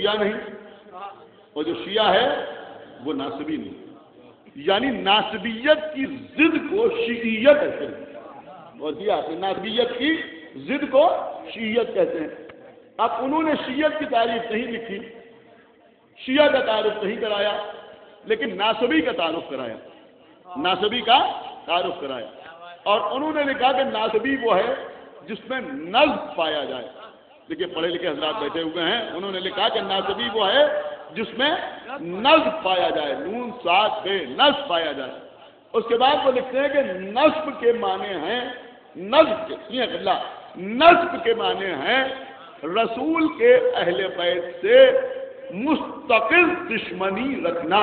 شیعہ نہیں، اور جو شیعہ ہے وہ ناصبی نہیں. یعنی ناصبیت کی ضد کو شیعیت کہتے ہیں. اور دیا ناصبیت کی ضد کو شیعیت کہتے ہیں. اب انہوں نے شیعت کی تعریف نہیں لکھی، شیعہ کا تعارف نہیں کرایا، لیکن ناصبی کا تعارف کرایا، ناصبی کا تعارف کرایا. اور انہوں نے لکھا کہ ناصبی وہ ہے جس میں نصب پایا جائے. دیکھیے پڑھے لکھے حضرات بیٹھے ہوئے ہیں، انہوں نے لکھا کہ ناصبی وہ ہے جس میں نصب پایا جائے، نون سات پہ نصب پایا جائے. اس کے بعد وہ لکھتے ہیں کہ نصب کے معنی ہیں، نصب کے معنی ہیں رسول کے اہل بیت سے مستقل دشمنی رکھنا.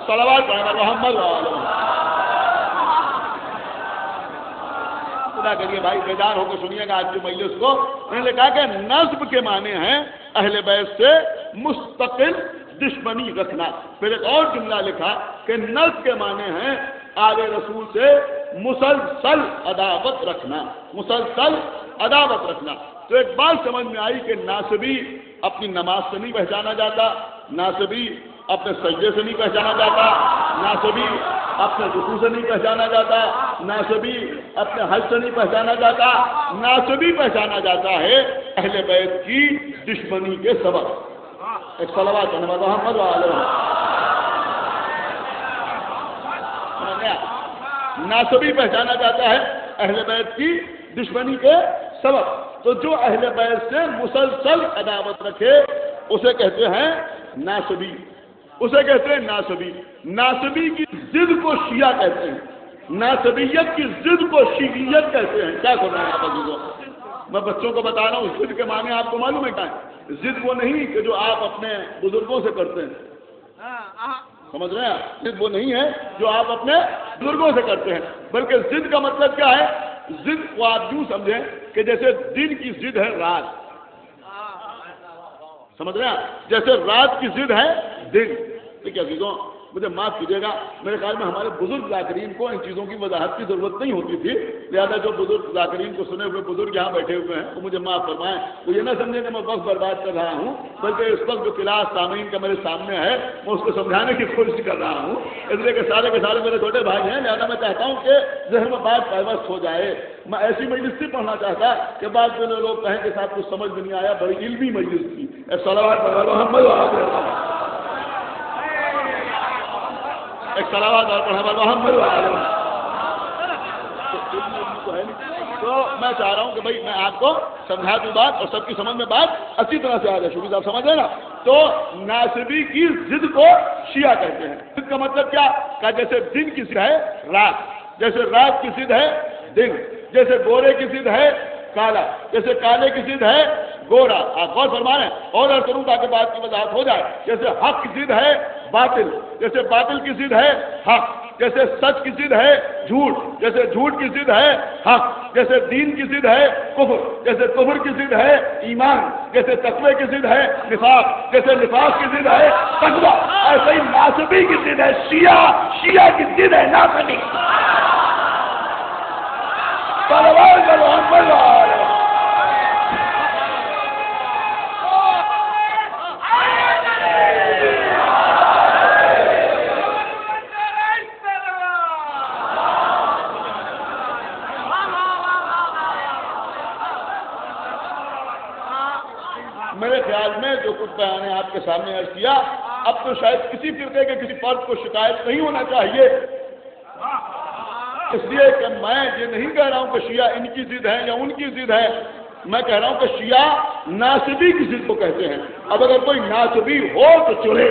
صلوات محمد خدا کریے بھائی بیدار ہو کے سنیے گا آج کی مجلس کو. انہوں نے کہا کہ نصب کے معنی ہیں اہل بیت سے مستقل دشمنی رکھنا. پھر ایک اور جملہ لکھا کہ نصب کے معنی ہیں آل رسول سے مسلسل عداوت رکھنا، مسلسل عداوت رکھنا. تو ایک بات سمجھ میں آئی کہ ناصبی اپنی نماز سے نہیں پہچانا جاتا، ناصبی اپنے سجدے سے نہیں پہچانا جاتا، ناصبی اپنے رکوع سے نہیں پہچانا جاتا، ناصبی اپنے حج سے نہیں پہچانا جاتا. ناصبی پہچانا جاتا ہے اہل بیت کی دشمنی کے سبب. ایک صلوات محمد ناصبی پہچانا جاتا ہے اہل بیت کی دشمنی کے سبب. تو جو اہل بیت سے مسلسل عداوت رکھے اسے کہتے ہیں ناصبی، اسے کہتے ہیں ناصبی. ناصبی کی ضد کو شیعہ کہتے ہیں، ناصبیت کی ضد کو شیعیت کہتے ہیں. کیا کرنا ہے عزیزوں؟ میں بچوں کو بتا رہا ہوں ضد کے معنی آپ کو معلوم ہے کیا ہے؟ ضد وہ نہیں کہ جو آپ اپنے بزرگوں سے کرتے ہیں، سمجھ رہے ہیں؟ ضد وہ نہیں ہے جو آپ اپنے بزرگوں سے کرتے ہیں، بلکہ ضد کا مطلب کیا ہے؟ ضد کو آپ یوں سمجھیں کہ جیسے دن کی ضد ہے رات، سمجھ رہے ہیں؟ جیسے رات کی ضد ہے دن. ٹھیک ہے عزیزوں، مجھے معاف کیجیے گا، میرے خیال میں ہمارے بزرگ ذاکرین کو ان چیزوں کی وضاحت کی ضرورت نہیں ہوتی تھی، لہٰذا جو بزرگ ذاکرین کو سنے ہوئے بزرگ یہاں بیٹھے ہوئے ہیں وہ مجھے معاف فرمائیں. وہ یہ نہ سمجھیں کہ میں وقت برباد کر رہا ہوں، بلکہ اس وقت جو کلاس سامعین کا میرے سامنے ہے میں اس کو سمجھانے کی کوشش کر رہا ہوں، اس لیے کہ سارے کے سارے میرے چھوٹے بھائی ہیں، لہٰذا میں چاہتا ہوں کہ ذہن میں بات پیوست ہو جائے. میں ایسی مجلس نہیں پڑھنا چاہتا کہ بعد میں لوگ کہیں کہ صاحب کچھ سمجھ میں نہیں آیا، بڑی علمی مجلس تھی. ایک صلوات اور محمد تو میں چاہ رہا ہوں کہ بھائی میں آپ کو سمجھا دوں بات اور سب کی سمجھ میں بات اچھی طرح سے آ جائے. شوبی صاحب سمجھ رہے نا؟ تو ناصبی کی ضد کو شیعہ کہتے ہیں. ضد کا مطلب کیا؟ کہ جیسے دن کی ضد ہے رات، جیسے رات کی ضد ہے دن، جیسے گورے کی ضد ہے کالا، جیسے کالے کی ضد ہے گورا. آپ غور فرما رہے ہیں؟ اور کروں تاکہ بات کی وضاحت ہو جائے. جیسے حق کی ضد ہے باطل، جیسے باطل کی ضد ہے حق، جیسے سچ کی ضد ہے جھوٹ، جیسے جھوٹ کی ضد ہے حق، جیسے دین کی ضد ہے کفر، جیسے کفر کی ضد ہے ایمان، جیسے تقوی کی ضد ہے نفاق، جیسے نفاق کی ضد ہے تقوی، ایسے ہی ناصبی کی ضد ہے شیعہ، شیعہ کی ضد ہے ناصبی. میرے خیال میں جو کچھ بیان ہے آپ کے سامنے عرض کیا، اب تو شاید کسی فرقے کے کسی فرد کو شکایت نہیں ہونا چاہیے. اس لیے کہ میں یہ نہیں کہہ رہا ہوں کہ شیعہ ان کی ضد ہے یا ان کی ضد ہے، میں کہہ رہا ہوں کہ شیعہ ناصبی کی ضد کو کہتے ہیں. اب اگر کوئی ناصبی ہو تو چلے.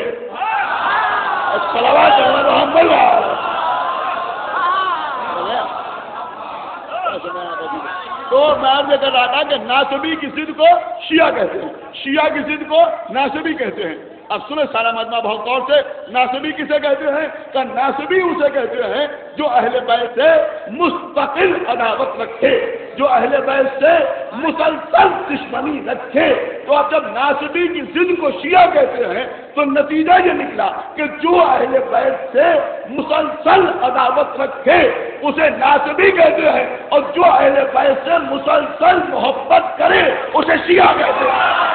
تو میں آپ یہ کہہ رہا تھا کہ ناصبی کی ضد کو شیعہ کہتے ہیں، شیعہ کی ضد کو ناصبی کہتے ہیں. اب سنیں سارا مجمع بہت طور سے، ناصبی کسے کہتے ہیں؟ کہ ناصبی اسے کہتے ہیں جو اہل بیت سے مستقل عداوت رکھے، جو اہل بیت سے مسلسل دشمنی رکھے. تو اب جب ناصبی کی ضد کو شیعہ کہتے ہیں تو نتیجہ یہ نکلا کہ جو اہل بیت سے مسلسل عداوت رکھے اسے ناصبی کہتے ہیں, اور جو اہل بیت سے مسلسل محبت کرے اسے شیعہ کہتے ہیں.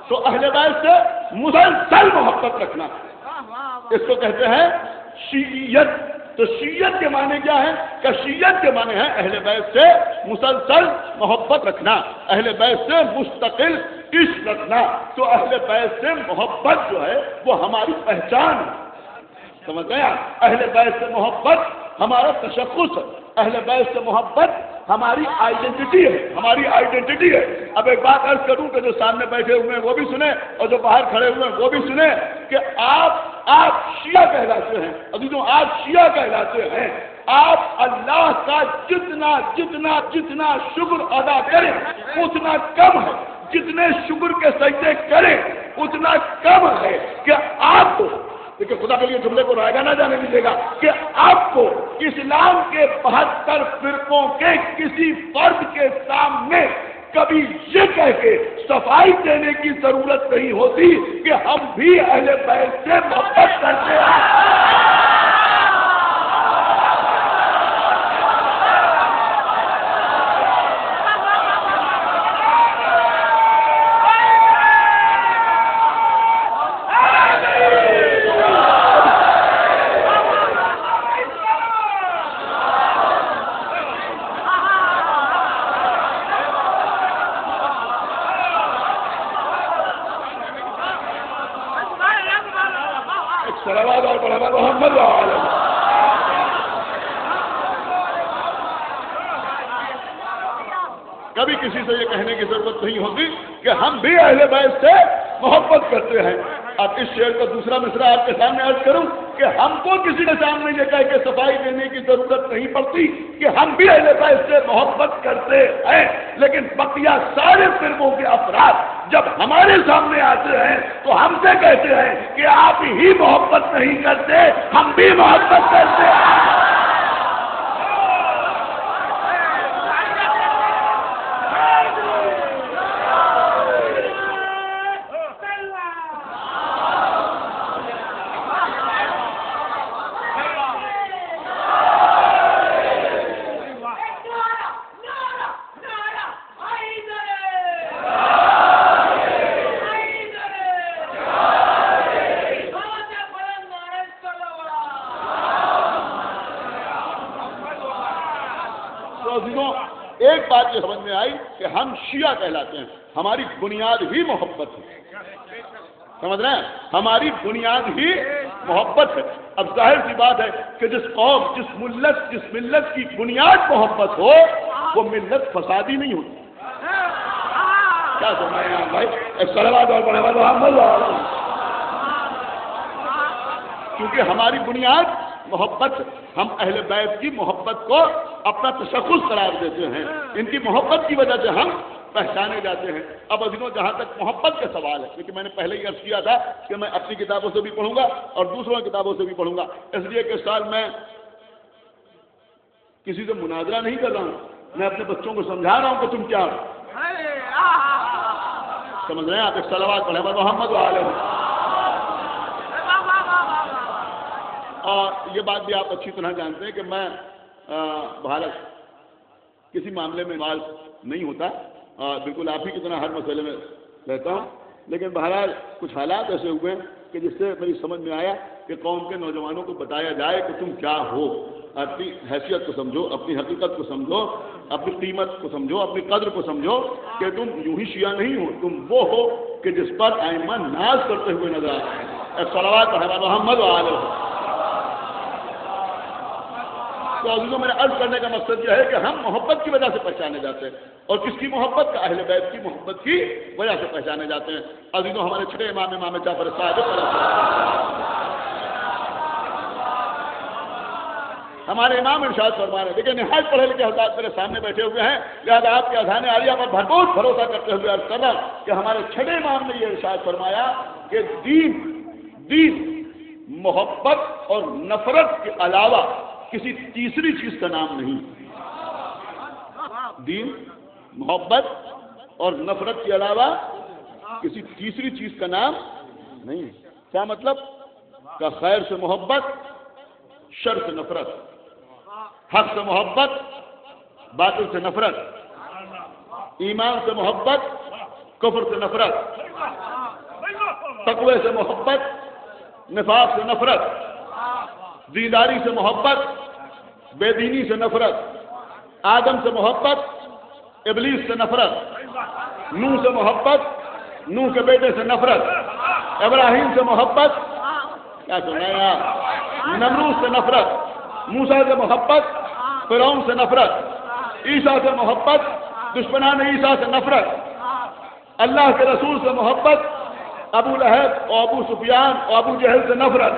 تو اہل بیت سے مسلسل محبت رکھنا اس کو کہتے ہیں شیعیت. تو شیعت کے معنی کیا ہے کہ شیعت کے معنی ہے اہل بیت سے مسلسل محبت رکھنا, اہل بیت سے مستقل عشق رکھنا. تو اہل بیت سے محبت جو ہے وہ ہماری پہچان ہے, سمجھ گئے آپ؟ اہل بیت سے محبت ہمارا تشخص ہے, اہل بیت سے محبت ہماری آئیڈینٹی ہے, ہماری آئیڈینٹی ہے. اب ایک بات عرض کروں کہ جو سامنے بیٹھے ہوئے ہیں وہ بھی سنیں اور جو باہر کھڑے ہوئے ہیں وہ بھی سنیں کہ آپ شیعہ کہلاتے ہیں. ابھی جو آپ شیعہ کہلاتے ہیں, آپ اللہ کا جتنا جتنا جتنا شکر ادا کریں اتنا کم ہے, جتنے شکر کے سجدے کریں اتنا کم ہے کہ آپ کو, لیکن خدا کے لیے جملے کو رائگاں نہ جانے دیجیے گا, کہ آپ کو اسلام کے 72 فرقوں کے کسی فرد کے سامنے کبھی یہ کہہ کے صفائی دینے کی ضرورت نہیں ہوتی کہ ہم بھی اہل بیت سے محبت کرتے ہیں. کبھی کسی سے یہ کہنے کی ضرورت نہیں ہوتی کہ ہم بھی اہل بیت سے محبت کرتے ہیں. اب اس شعر کا دوسرا مصرع آپ کے سامنے عرض کروں کہ ہم کو کسی کے سامنے یہ کہہ کے صفائی دینے کی ضرورت نہیں پڑتی کہ ہم بھی اہل بیت سے محبت کرتے ہیں, لیکن بقیہ سارے فرقوں کے افراد جب ہمارے سامنے آتے ہیں تو ہم سے کہتے ہیں کہ آپ ہی محبت نہیں کرتے, ہم بھی محبت کرتے ہیں. ایک بات یہ سمجھ میں آئی کہ ہم شیعہ کہلاتے ہیں, ہماری بنیاد ہی محبت ہے, سمجھ رہے ہیں, ہماری بنیاد ہی محبت ہے. اب ظاہر سی بات ہے کہ جس قوم جس ملت کی بنیاد محبت ہو وہ ملت فسادی نہیں ہوتی. کیا سمجھ ہیں بھائی؟ صلوات اور بڑھوا دو محمد, کیونکہ ہماری بنیاد محبت, ہم اہل بیت کی محبت کو اپنا تشخص قرار دیتے ہیں, ان کی محبت کی وجہ سے ہم پہچانے جاتے ہیں. اب عزیزوں جہاں تک محبت کا سوال ہے, کیونکہ میں نے پہلے ہی عرض کیا تھا کہ میں اپنی کتابوں سے بھی پڑھوں گا اور دوسروں کی کتابوں سے بھی پڑھوں گا, اس لیے کہ اس سال میں کسی سے مناظرہ نہیں کر رہا ہوں, میں اپنے بچوں کو سمجھا رہا ہوں کہ تم کیا سمجھ رہے ہیں. آپ ایک صلوات پڑھیں محمد علیہ. اور یہ بات بھی آپ اچھی طرح جانتے ہیں کہ میں بھارت کسی معاملے میں انوالو نہیں ہوتا, بالکل آپ ہی کی طرح ہر مسئلے میں رہتا ہوں, لیکن بہرحال کچھ حالات ایسے ہوئے کہ جس سے میری سمجھ میں آیا کہ قوم کے نوجوانوں کو بتایا جائے کہ تم کیا ہو, اپنی حیثیت کو سمجھو, اپنی حقیقت کو سمجھو, اپنی قیمت کو سمجھو, اپنی قدر کو سمجھو کہ تم یوں ہی شیعہ نہیں ہو, تم وہ ہو کہ جس پر ائمہ ناز کرتے ہوئے نظر آتے ہیں. صلوات محمد علیہ. تو عزیزوں میں نے عرض کرنے کا مقصد یہ ہے کہ ہم محبت کی وجہ سے پہچانے جاتے ہیں، اور کس کی محبت کا؟ اہل بیت کی محبت کی وجہ سے پہچانے جاتے ہیں۔ عزیزوں ہمارے چھٹے امام جعفر صادق ہمارے امام ارشاد فرما رہے ہیں، دیکھیں نہایت پڑھے لکھے حضرات میرے سامنے بیٹھے ہوئے ہیں، لہٰذا آپ کے اذان عالیہ پر بھرپور بھروسہ کرتے ہوئے عرض کر رہا کہ ہمارے چھٹے امام نے یہ ارشاد فرمایا کہ دین محبت اور نفرت کے علاوہ کسی تیسری چیز کا نام نہیں۔ دین محبت اور نفرت کے علاوہ کسی تیسری چیز کا نام نہیں۔ کیا مطلب؟ کہ خیر سے محبت، شر سے نفرت، حق سے محبت، باطل سے نفرت، ایمان سے محبت، کفر سے نفرت، تقوی سے محبت، نفاق سے نفرت، دینداری سے محبت، بے دینی سے نفرت، آدم سے محبت، ابلیس سے نفرت، نوح سے محبت، نوح کے بیٹے سے نفرت، ابراہیم سے محبت، کیا سنایا، نمرود سے نفرت، موسیٰ سے محبت، فرعون سے نفرت، عیسیٰ سے محبت، دشمنان عیسیٰ سے نفرت، اللہ کے رسول سے محبت، ابو لہب اور ابو سفیان اور ابو جہل سے نفرت۔